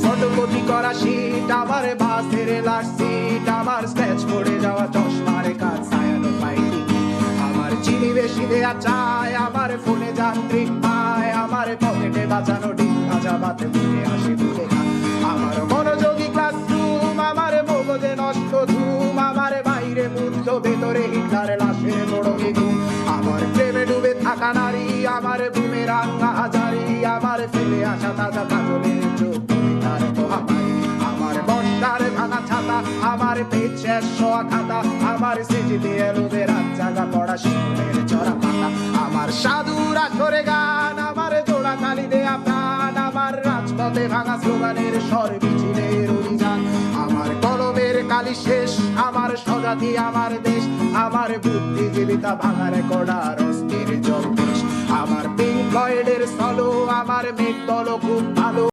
Photocopy করা sheet, আমার বাসের লাস্ট সিট, আমার স্ক্র্যাচ পড়ে যাওয়া চশমার কাজ, ছায়ানো পাইনি আমার চিনি বেশি দেয়া চায়, আমার ফোনে যান্ত্রিক পায়, আমার পকেটে বাঁচানো ডিম ভাজা ভাতে মুখে হাসি তুলে খায়, আমার মনোযোগী ক্লাসরুম, আমার মগজে নষ্ট ধুম, আমার বাইরে মুগ্ধ ভেতরে হিটলার লাশের বড় ঘুম, আমার প্রেমে ডুবে থাকা নারী, আমার বুমের রাঙ্গা হাজারি, আমার ফেলে আসা তাজা কাজলের চোখ তার পোহাপাই, আমার বর্ষার ভাঙা ছাতা, আমার পেট শেষ শোয়া খাতা, আমার স্মৃতিতে এলোবে রাত জাগা পড়া শিশুদের চড়া পাতা, আমার সাধুর আসরে গান, আমার জোড়া তালি দেয়া প্রাণ, আমার রাজপথে ভাঙা স্লোগানের স্বর মিছিলের অভিযান, আমার কলমের কালি শেষ, আমার স্বজাতি আমার দেশ, আমার বুদ্ধিজীবিতা ভাঙা রেকর্ডার অস্থির জলদেশ, আমার পিঙ্ক ফ্লয়েডের সলো, আমার মেঘ দল খুব ভালো।